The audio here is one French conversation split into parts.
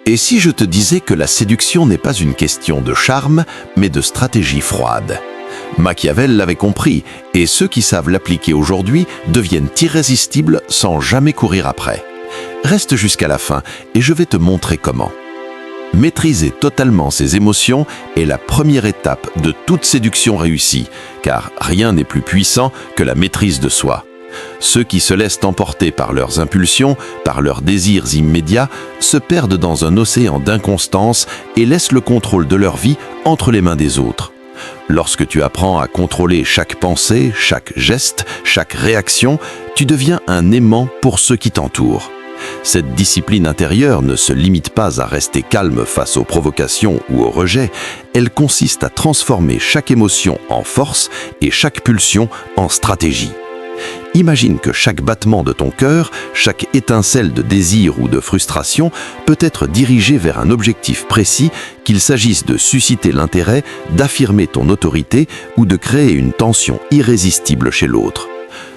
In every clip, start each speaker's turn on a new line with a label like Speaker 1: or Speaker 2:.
Speaker 1: Et si je te disais que la séduction n'est pas une question de charme, mais de stratégie froide? Machiavel l'avait compris, et ceux qui savent l'appliquer aujourd'hui deviennent irrésistibles sans jamais courir après. Reste jusqu'à la fin et je vais te montrer comment. Maîtriser totalement ses émotions est la première étape de toute séduction réussie, car rien n'est plus puissant que la maîtrise de soi. Ceux qui se laissent emporter par leurs impulsions, par leurs désirs immédiats, se perdent dans un océan d'inconstance et laissent le contrôle de leur vie entre les mains des autres. Lorsque tu apprends à contrôler chaque pensée, chaque geste, chaque réaction, tu deviens un aimant pour ceux qui t'entourent. Cette discipline intérieure ne se limite pas à rester calme face aux provocations ou aux rejets, elle consiste à transformer chaque émotion en force et chaque pulsion en stratégie. Imagine que chaque battement de ton cœur, chaque étincelle de désir ou de frustration peut être dirigé vers un objectif précis, qu'il s'agisse de susciter l'intérêt, d'affirmer ton autorité ou de créer une tension irrésistible chez l'autre.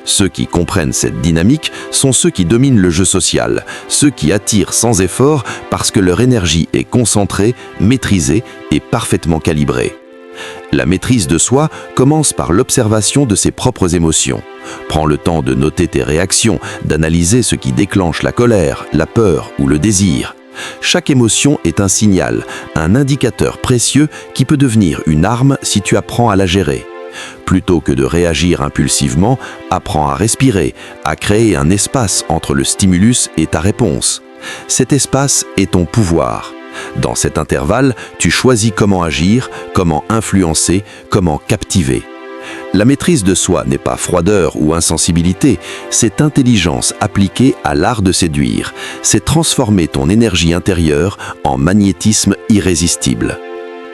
Speaker 1: Ceux qui comprennent cette dynamique sont ceux qui dominent le jeu social, ceux qui attirent sans effort parce que leur énergie est concentrée, maîtrisée et parfaitement calibrée. La maîtrise de soi commence par l'observation de ses propres émotions. Prends le temps de noter tes réactions, d'analyser ce qui déclenche la colère, la peur ou le désir. Chaque émotion est un signal, un indicateur précieux qui peut devenir une arme si tu apprends à la gérer. Plutôt que de réagir impulsivement, apprends à respirer, à créer un espace entre le stimulus et ta réponse. Cet espace est ton pouvoir. Dans cet intervalle, tu choisis comment agir, comment influencer, comment captiver. La maîtrise de soi n'est pas froideur ou insensibilité, c'est intelligence appliquée à l'art de séduire. C'est transformer ton énergie intérieure en magnétisme irrésistible.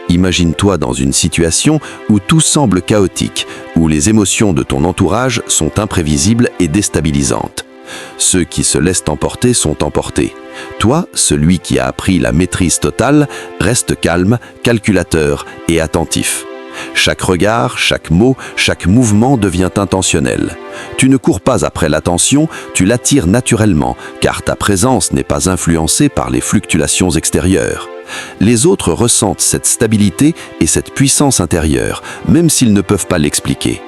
Speaker 1: Imagine-toi dans une situation où tout semble chaotique, où les émotions de ton entourage sont imprévisibles et déstabilisantes. Ceux qui se laissent emporter sont emportés. Toi, celui qui a appris la maîtrise totale, reste calme, calculateur et attentif. Chaque regard, chaque mot, chaque mouvement devient intentionnel. Tu ne cours pas après l'attention, tu l'attires naturellement, car ta présence n'est pas influencée par les fluctuations extérieures. Les autres ressentent cette stabilité et cette puissance intérieure, même s'ils ne peuvent pas l'expliquer.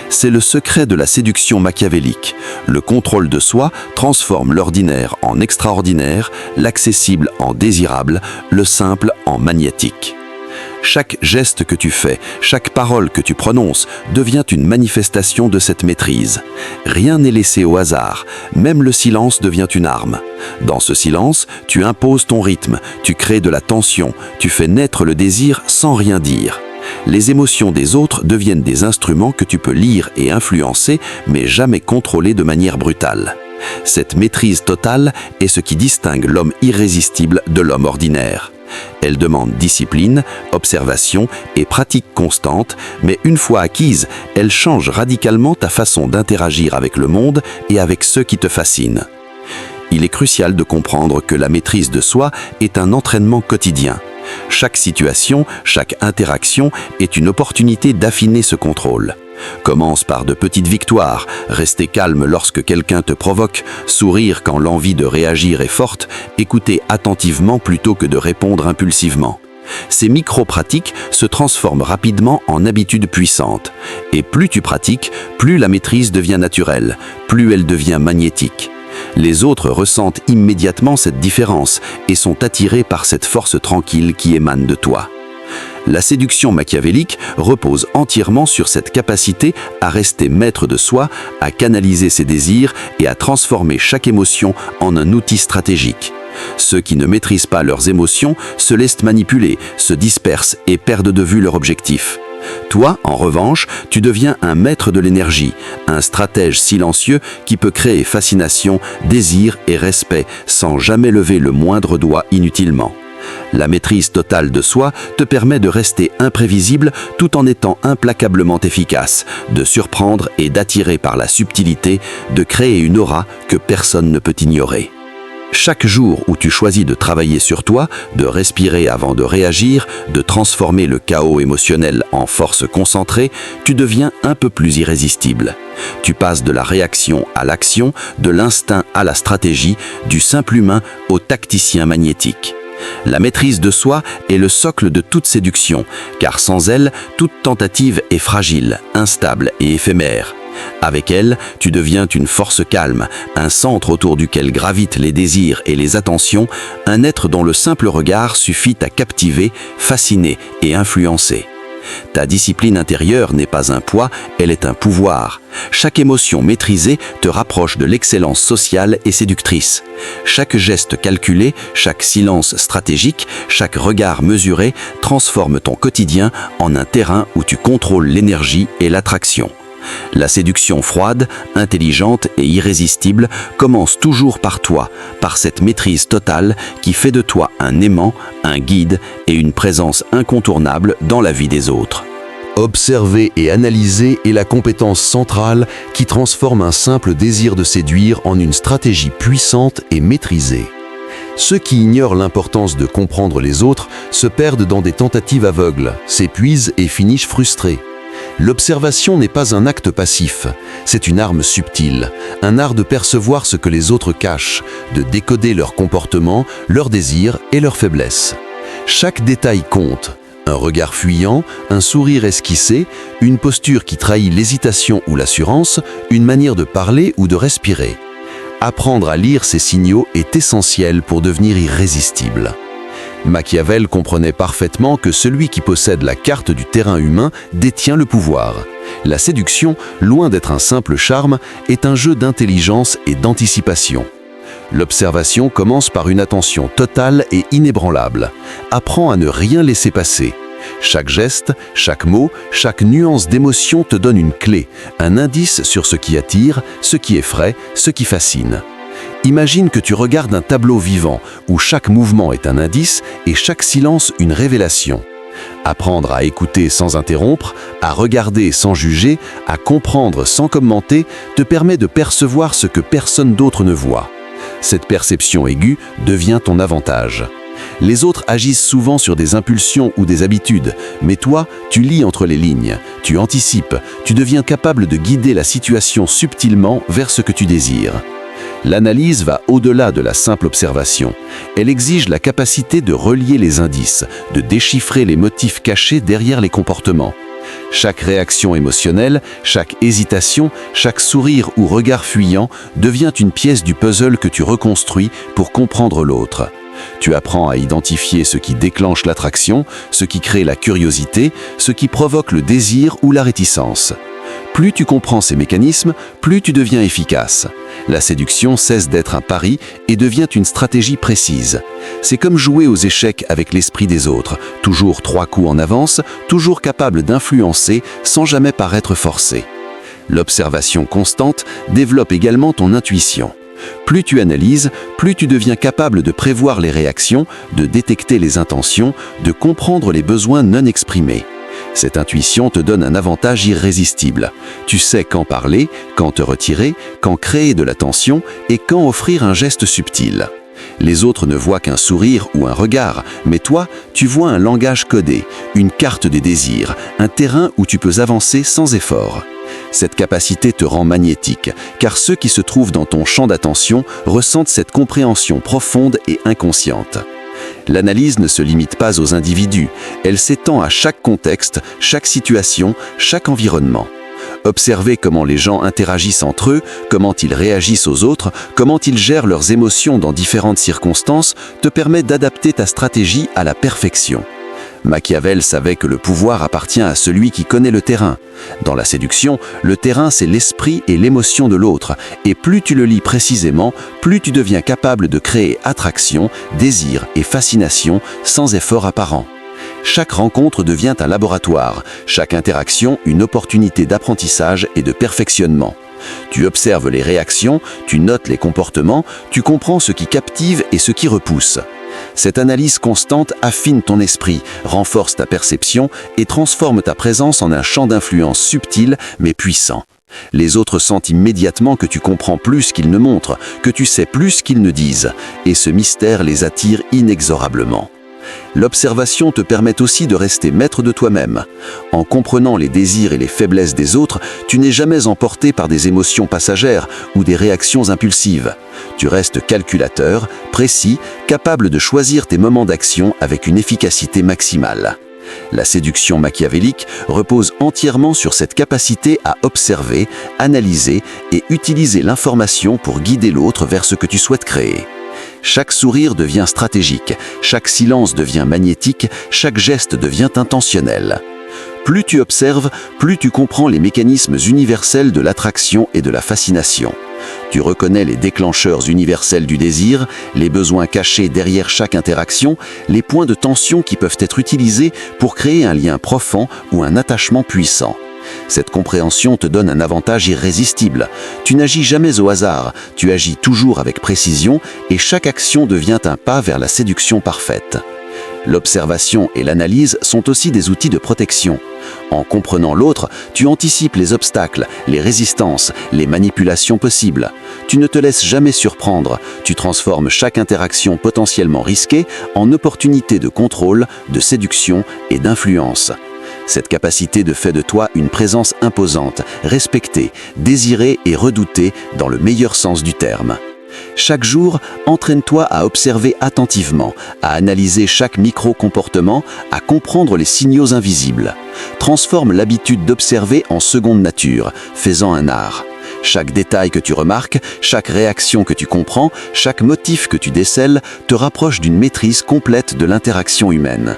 Speaker 1: C'est le secret de la séduction machiavélique. Le contrôle de soi transforme l'ordinaire en extraordinaire, l'accessible en désirable, le simple en magnétique. Chaque geste que tu fais, chaque parole que tu prononces devient une manifestation de cette maîtrise. Rien n'est laissé au hasard, même le silence devient une arme. Dans ce silence, tu imposes ton rythme, tu crées de la tension, tu fais naître le désir sans rien dire. Les émotions des autres deviennent des instruments que tu peux lire et influencer, mais jamais contrôler de manière brutale. Cette maîtrise totale est ce qui distingue l'homme irrésistible de l'homme ordinaire. Elle demande discipline, observation et pratique constante, mais une fois acquise, elle change radicalement ta façon d'interagir avec le monde et avec ceux qui te fascinent. Il est crucial de comprendre que la maîtrise de soi est un entraînement quotidien. Chaque situation, chaque interaction est une opportunité d'affiner ce contrôle. Commence par de petites victoires, rester calme lorsque quelqu'un te provoque, sourire quand l'envie de réagir est forte, écouter attentivement plutôt que de répondre impulsivement. Ces micro-pratiques se transforment rapidement en habitudes puissantes. Et plus tu pratiques, plus la maîtrise devient naturelle, plus elle devient magnétique. Les autres ressentent immédiatement cette différence et sont attirés par cette force tranquille qui émane de toi. La séduction machiavélique repose entièrement sur cette capacité à rester maître de soi, à canaliser ses désirs et à transformer chaque émotion en un outil stratégique. Ceux qui ne maîtrisent pas leurs émotions se laissent manipuler, se dispersent et perdent de vue leur objectif. Toi, en revanche, tu deviens un maître de l'énergie, un stratège silencieux qui peut créer fascination, désir et respect sans jamais lever le moindre doigt inutilement. La maîtrise totale de soi te permet de rester imprévisible tout en étant implacablement efficace, de surprendre et d'attirer par la subtilité, de créer une aura que personne ne peut ignorer. Chaque jour où tu choisis de travailler sur toi, de respirer avant de réagir, de transformer le chaos émotionnel en force concentrée, tu deviens un peu plus irrésistible. Tu passes de la réaction à l'action, de l'instinct à la stratégie, du simple humain au tacticien magnétique. La maîtrise de soi est le socle de toute séduction, car sans elle, toute tentative est fragile, instable et éphémère. Avec elle, tu deviens une force calme, un centre autour duquel gravitent les désirs et les attentions, un être dont le simple regard suffit à captiver, fasciner et influencer. Ta discipline intérieure n'est pas un poids, elle est un pouvoir. Chaque émotion maîtrisée te rapproche de l'excellence sociale et séductrice. Chaque geste calculé, chaque silence stratégique, chaque regard mesuré transforme ton quotidien en un terrain où tu contrôles l'énergie et l'attraction. La séduction froide, intelligente et irrésistible commence toujours par toi, par cette maîtrise totale qui fait de toi un aimant, un guide et une présence incontournable dans la vie des autres.
Speaker 2: Observer et analyser est la compétence centrale qui transforme un simple désir de séduire en une stratégie puissante et maîtrisée. Ceux qui ignorent l'importance de comprendre les autres se perdent dans des tentatives aveugles, s'épuisent et finissent frustrés. L'observation n'est pas un acte passif, c'est une arme subtile, un art de percevoir ce que les autres cachent, de décoder leurs comportements, leurs désirs et leurs faiblesses. Chaque détail compte. Un regard fuyant, un sourire esquissé, une posture qui trahit l'hésitation ou l'assurance, une manière de parler ou de respirer. Apprendre à lire ces signaux est essentiel pour devenir irrésistible. Machiavel comprenait parfaitement que celui qui possède la carte du terrain humain détient le pouvoir. La séduction, loin d'être un simple charme, est un jeu d'intelligence et d'anticipation. L'observation commence par une attention totale et inébranlable. Apprends à ne rien laisser passer. Chaque geste, chaque mot, chaque nuance d'émotion te donne une clé, un indice sur ce qui attire, ce qui effraie, ce qui fascine. Imagine que tu regardes un tableau vivant où chaque mouvement est un indice et chaque silence une révélation. Apprendre à écouter sans interrompre, à regarder sans juger, à comprendre sans commenter te permet de percevoir ce que personne d'autre ne voit. Cette perception aiguë devient ton avantage. Les autres agissent souvent sur des impulsions ou des habitudes, mais toi, tu lis entre les lignes, tu anticipes, tu deviens capable de guider la situation subtilement vers ce que tu désires. L'analyse va au-delà de la simple observation. Elle exige la capacité de relier les indices, de déchiffrer les motifs cachés derrière les comportements. Chaque réaction émotionnelle, chaque hésitation, chaque sourire ou regard fuyant devient une pièce du puzzle que tu reconstruis pour comprendre l'autre. Tu apprends à identifier ce qui déclenche l'attraction, ce qui crée la curiosité, ce qui provoque le désir ou la réticence. Plus tu comprends ces mécanismes, plus tu deviens efficace. La séduction cesse d'être un pari et devient une stratégie précise. C'est comme jouer aux échecs avec l'esprit des autres, toujours 3 coups en avance, toujours capable d'influencer sans jamais paraître forcé. L'observation constante développe également ton intuition. Plus tu analyses, plus tu deviens capable de prévoir les réactions, de détecter les intentions, de comprendre les besoins non exprimés. Cette intuition te donne un avantage irrésistible. Tu sais quand parler, quand te retirer, quand créer de la tension et quand offrir un geste subtil. Les autres ne voient qu'un sourire ou un regard, mais toi, tu vois un langage codé, une carte des désirs, un terrain où tu peux avancer sans effort. Cette capacité te rend magnétique, car ceux qui se trouvent dans ton champ d'attention ressentent cette compréhension profonde et inconsciente. L'analyse ne se limite pas aux individus, elle s'étend à chaque contexte, chaque situation, chaque environnement. Observer comment les gens interagissent entre eux, comment ils réagissent aux autres, comment ils gèrent leurs émotions dans différentes circonstances, te permet d'adapter ta stratégie à la perfection. Machiavel savait que le pouvoir appartient à celui qui connaît le terrain. Dans la séduction, le terrain c'est l'esprit et l'émotion de l'autre, et plus tu le lis précisément, plus tu deviens capable de créer attraction, désir et fascination sans effort apparent. Chaque rencontre devient un laboratoire, chaque interaction une opportunité d'apprentissage et de perfectionnement. Tu observes les réactions, tu notes les comportements, tu comprends ce qui captive et ce qui repousse. Cette analyse constante affine ton esprit, renforce ta perception et transforme ta présence en un champ d'influence subtil mais puissant. Les autres sentent immédiatement que tu comprends plus qu'ils ne montrent, que tu sais plus qu'ils ne disent, et ce mystère les attire inexorablement. L'observation te permet aussi de rester maître de toi-même. En comprenant les désirs et les faiblesses des autres, tu n'es jamais emporté par des émotions passagères ou des réactions impulsives. Tu restes calculateur, précis, capable de choisir tes moments d'action avec une efficacité maximale. La séduction machiavélique repose entièrement sur cette capacité à observer, analyser et utiliser l'information pour guider l'autre vers ce que tu souhaites créer. Chaque sourire devient stratégique, chaque silence devient magnétique, chaque geste devient intentionnel. Plus tu observes, plus tu comprends les mécanismes universels de l'attraction et de la fascination. Tu reconnais les déclencheurs universels du désir, les besoins cachés derrière chaque interaction, les points de tension qui peuvent être utilisés pour créer un lien profond ou un attachement puissant. Cette compréhension te donne un avantage irrésistible. Tu n'agis jamais au hasard, tu agis toujours avec précision et chaque action devient un pas vers la séduction parfaite. L'observation et l'analyse sont aussi des outils de protection. En comprenant l'autre, tu anticipes les obstacles, les résistances, les manipulations possibles. Tu ne te laisses jamais surprendre, tu transformes chaque interaction potentiellement risquée en opportunité de contrôle, de séduction et d'influence. Cette capacité fait de toi une présence imposante, respectée, désirée et redoutée dans le meilleur sens du terme. Chaque jour, entraîne-toi à observer attentivement, à analyser chaque micro-comportement, à comprendre les signaux invisibles. Transforme l'habitude d'observer en seconde nature, faisant un art. Chaque détail que tu remarques, chaque réaction que tu comprends, chaque motif que tu décèles te rapproche d'une maîtrise complète de l'interaction humaine.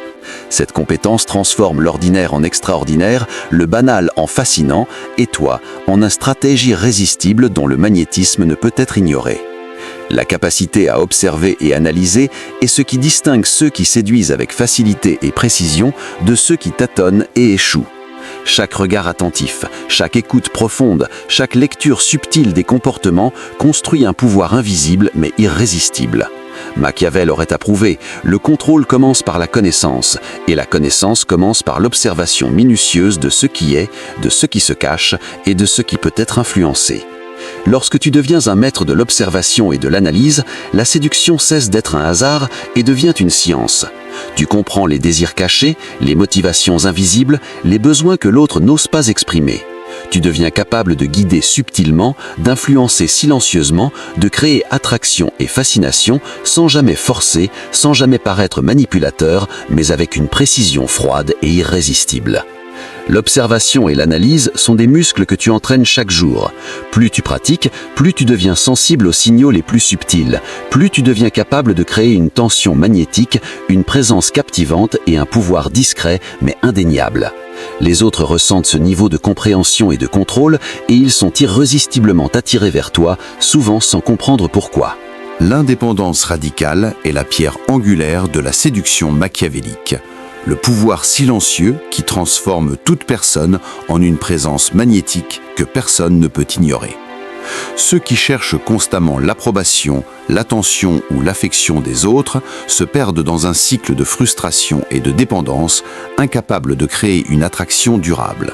Speaker 2: Cette compétence transforme l'ordinaire en extraordinaire, le banal en fascinant, et toi en un stratège irrésistible dont le magnétisme ne peut être ignoré. La capacité à observer et analyser est ce qui distingue ceux qui séduisent avec facilité et précision de ceux qui tâtonnent et échouent. Chaque regard attentif, chaque écoute profonde, chaque lecture subtile des comportements construit un pouvoir invisible mais irrésistible. Machiavel aurait approuvé, le contrôle commence par la connaissance, et la connaissance commence par l'observation minutieuse de ce qui est, de ce qui se cache et de ce qui peut être influencé. Lorsque tu deviens un maître de l'observation et de l'analyse, la séduction cesse d'être un hasard et devient une science. Tu comprends les désirs cachés, les motivations invisibles, les besoins que l'autre n'ose pas exprimer. Tu deviens capable de guider subtilement, d'influencer silencieusement, de créer attraction et fascination sans jamais forcer, sans jamais paraître manipulateur, mais avec une précision froide et irrésistible. L'observation et l'analyse sont des muscles que tu entraînes chaque jour. Plus tu pratiques, plus tu deviens sensible aux signaux les plus subtils, plus tu deviens capable de créer une tension magnétique, une présence captivante et un pouvoir discret mais indéniable. Les autres ressentent ce niveau de compréhension et de contrôle et ils sont irrésistiblement attirés vers toi, souvent sans comprendre pourquoi.
Speaker 1: L'indépendance radicale est la pierre angulaire de la séduction machiavélique. Le pouvoir silencieux qui transforme toute personne en une présence magnétique que personne ne peut ignorer. Ceux qui cherchent constamment l'approbation, l'attention ou l'affection des autres se perdent dans un cycle de frustration et de dépendance, incapables de créer une attraction durable.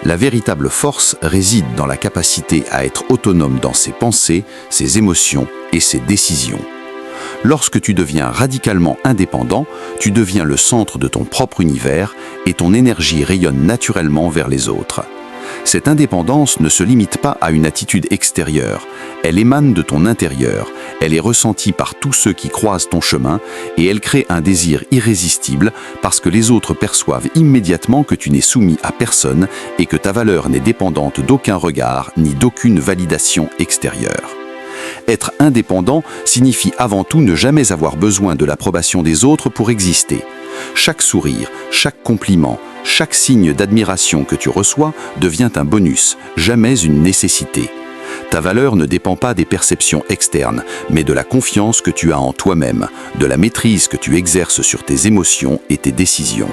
Speaker 1: La véritable force réside dans la capacité à être autonome dans ses pensées, ses émotions et ses décisions. Lorsque tu deviens radicalement indépendant, tu deviens le centre de ton propre univers et ton énergie rayonne naturellement vers les autres. Cette indépendance ne se limite pas à une attitude extérieure, elle émane de ton intérieur, elle est ressentie par tous ceux qui croisent ton chemin et elle crée un désir irrésistible parce que les autres perçoivent immédiatement que tu n'es soumis à personne et que ta valeur n'est dépendante d'aucun regard ni d'aucune validation extérieure. Être indépendant signifie avant tout ne jamais avoir besoin de l'approbation des autres pour exister. Chaque sourire, chaque compliment, chaque signe d'admiration que tu reçois devient un bonus, jamais une nécessité. Ta valeur ne dépend pas des perceptions externes, mais de la confiance que tu as en toi-même, de la maîtrise que tu exerces sur tes émotions et tes décisions.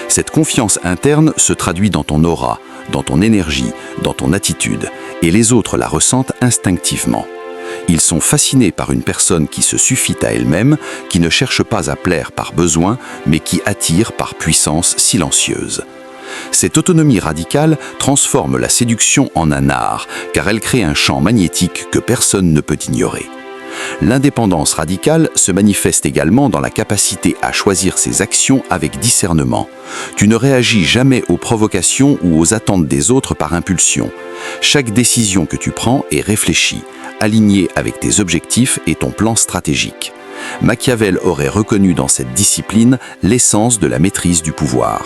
Speaker 1: Cette confiance interne se traduit dans ton aura, dans ton énergie, dans ton attitude, et les autres la ressentent instinctivement. Ils sont fascinés par une personne qui se suffit à elle-même, qui ne cherche pas à plaire par besoin, mais qui attire par puissance silencieuse. Cette autonomie radicale transforme la séduction en un art, car elle crée un champ magnétique que personne ne peut ignorer. L'indépendance radicale se manifeste également dans la capacité à choisir ses actions avec discernement. Tu ne réagis jamais aux provocations ou aux attentes des autres par impulsion. Chaque décision que tu prends est réfléchie, alignée avec tes objectifs et ton plan stratégique. Machiavel aurait reconnu dans cette discipline l'essence de la maîtrise du pouvoir.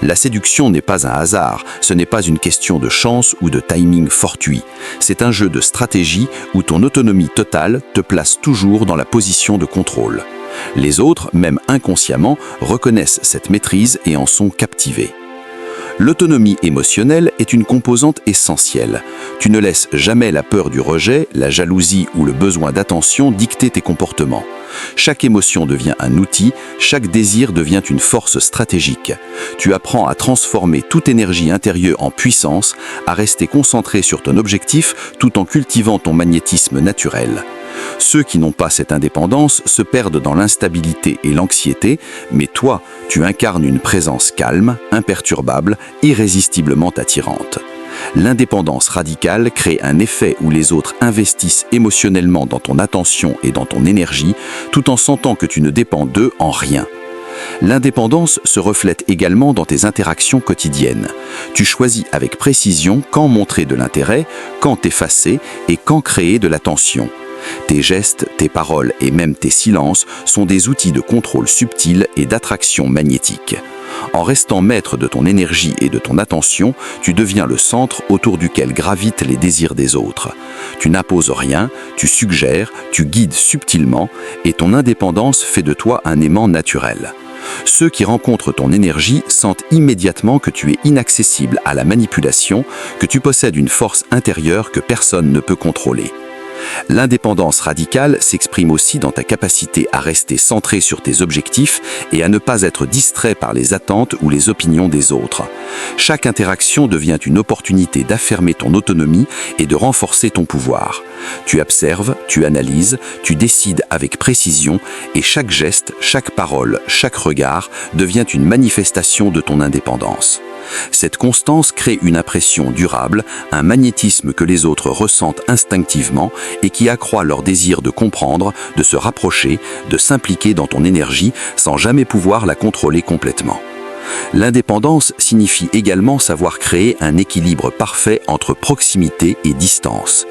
Speaker 1: La séduction n'est pas un hasard, ce n'est pas une question de chance ou de timing fortuit. C'est un jeu de stratégie où ton autonomie totale te place toujours dans la position de contrôle. Les autres, même inconsciemment, reconnaissent cette maîtrise et en sont captivés. L'autonomie émotionnelle est une composante essentielle. Tu ne laisses jamais la peur du rejet, la jalousie ou le besoin d'attention dicter tes comportements. Chaque émotion devient un outil, chaque désir devient une force stratégique. Tu apprends à transformer toute énergie intérieure en puissance, à rester concentré sur ton objectif tout en cultivant ton magnétisme naturel. Ceux qui n'ont pas cette indépendance se perdent dans l'instabilité et l'anxiété, mais toi, tu incarnes une présence calme, imperturbable, irrésistiblement attirante. L'indépendance radicale crée un effet où les autres investissent émotionnellement dans ton attention et dans ton énergie, tout en sentant que tu ne dépends d'eux en rien. L'indépendance se reflète également dans tes interactions quotidiennes. Tu choisis avec précision quand montrer de l'intérêt, quand t'effacer et quand créer de la tension. Tes gestes, tes paroles et même tes silences sont des outils de contrôle subtil et d'attraction magnétique. En restant maître de ton énergie et de ton attention, tu deviens le centre autour duquel gravitent les désirs des autres. Tu n'imposes rien, tu suggères, tu guides subtilement et ton indépendance fait de toi un aimant naturel. Ceux qui rencontrent ton énergie sentent immédiatement que tu es inaccessible à la manipulation, que tu possèdes une force intérieure que personne ne peut contrôler. L'indépendance radicale s'exprime aussi dans ta capacité à rester centré sur tes objectifs et à ne pas être distrait par les attentes ou les opinions des autres. Chaque interaction devient une opportunité d'affirmer ton autonomie et de renforcer ton pouvoir. Tu observes, tu analyses, tu décides avec précision et chaque geste, chaque parole, chaque regard devient une manifestation de ton indépendance. Cette constance crée une impression durable, un magnétisme que les autres ressentent instinctivement et qui accroît leur désir de comprendre, de se rapprocher, de s'impliquer dans ton énergie sans jamais pouvoir la contrôler complètement. L'indépendance signifie également savoir créer un équilibre parfait entre proximité et distance.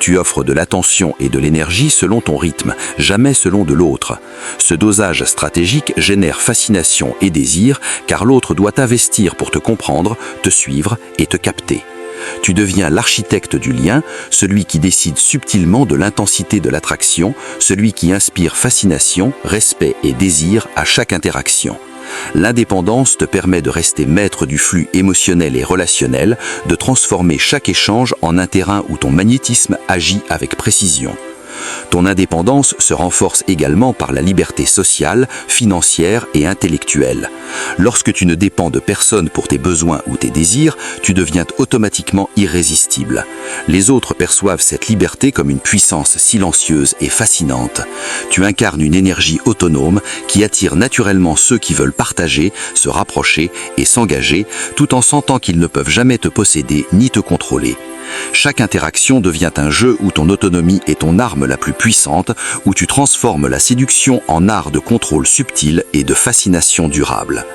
Speaker 1: Tu offres de l'attention et de l'énergie selon ton rythme, jamais selon de l'autre. Ce dosage stratégique génère fascination et désir, car l'autre doit investir pour te comprendre, te suivre et te capter. Tu deviens l'architecte du lien, celui qui décide subtilement de l'intensité de l'attraction, celui qui inspire fascination, respect et désir à chaque interaction. L'indépendance te permet de rester maître du flux émotionnel et relationnel, de transformer chaque échange en un terrain où ton magnétisme agit avec précision. Ton indépendance se renforce également par la liberté sociale, financière et intellectuelle. Lorsque tu ne dépends de personne pour tes besoins ou tes désirs, tu deviens automatiquement irrésistible. Les autres perçoivent cette liberté comme une puissance silencieuse et fascinante. Tu incarnes une énergie autonome qui attire naturellement ceux qui veulent partager, se rapprocher et s'engager, tout en sentant qu'ils ne peuvent jamais te posséder ni te contrôler. Chaque interaction devient un jeu où ton autonomie est ton arme la plus puissante, où tu transformes la séduction en art de contrôle subtil et de fascination durable.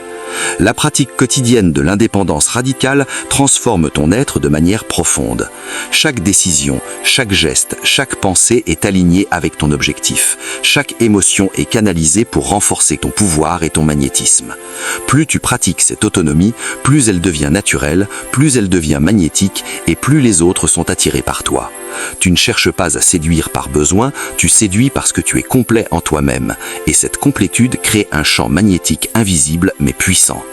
Speaker 1: La pratique quotidienne de l'indépendance radicale transforme ton être de manière profonde. Chaque décision, chaque geste, chaque pensée est alignée avec ton objectif. Chaque émotion est canalisée pour renforcer ton pouvoir et ton magnétisme. Plus tu pratiques cette autonomie, plus elle devient naturelle, plus elle devient magnétique et plus les autres sont attirés par toi. Tu ne cherches pas à séduire par besoin, tu séduis parce que tu es complet en toi-même. Et cette complétude crée un champ magnétique invisible mais puissant.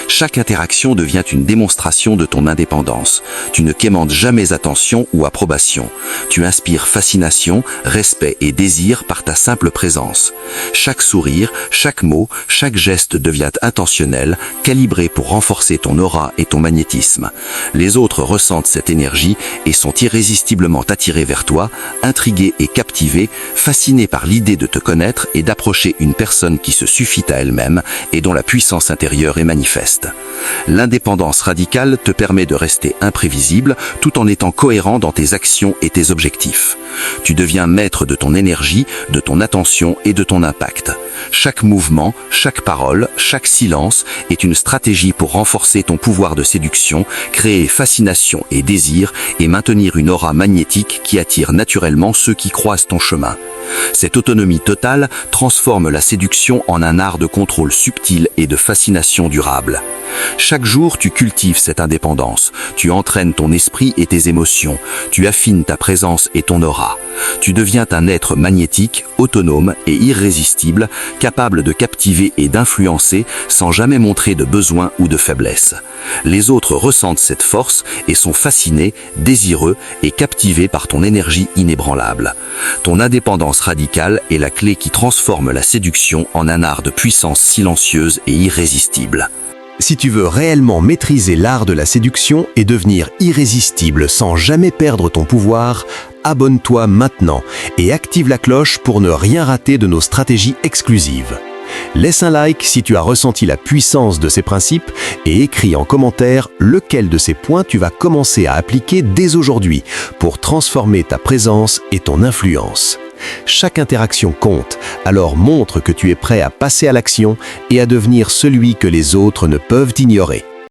Speaker 1: Chaque interaction devient une démonstration de ton indépendance. Tu ne quémandes jamais attention ou approbation. Tu inspires fascination, respect et désir par ta simple présence. Chaque sourire, chaque mot, chaque geste devient intentionnel, calibré pour renforcer ton aura et ton magnétisme. Les autres ressentent cette énergie et sont irrésistiblement attirés vers toi, intrigués et captivés, fascinés par l'idée de te connaître et d'approcher une personne qui se suffit à elle-même et dont la puissance intérieure est manifeste. L'indépendance radicale te permet de rester imprévisible tout en étant cohérent dans tes actions et tes objectifs.
Speaker 3: Tu deviens maître de ton énergie, de ton attention et de ton impact. Chaque mouvement, chaque parole, chaque silence est une stratégie pour renforcer ton pouvoir de séduction, créer fascination et désir et maintenir une aura magnétique qui attire naturellement ceux qui croisent ton chemin. Cette autonomie totale transforme la séduction en un art de contrôle subtil et de fascination durable. Chaque jour, tu cultives cette indépendance, tu entraînes ton esprit et tes émotions, tu affines ta présence et ton aura. Tu deviens un être magnétique, autonome et irrésistible, capable de captiver et d'influencer sans jamais montrer de besoin ou de faiblesse. Les autres ressentent cette force et sont fascinés, désireux et captivés par ton énergie inébranlable. Ton indépendance radicale est la clé qui transforme la séduction en un art de puissance silencieuse et irrésistible.
Speaker 4: Si tu veux réellement maîtriser l'art de la séduction et devenir irrésistible sans jamais perdre ton pouvoir, abonne-toi maintenant et active la cloche pour ne rien rater de nos stratégies exclusives. Laisse un like si tu as ressenti la puissance de ces principes et écris en commentaire lequel de ces points tu vas commencer à appliquer dès aujourd'hui pour transformer ta présence et ton influence. Chaque interaction compte, alors montre que tu es prêt à passer à l'action et à devenir celui que les autres ne peuvent ignorer.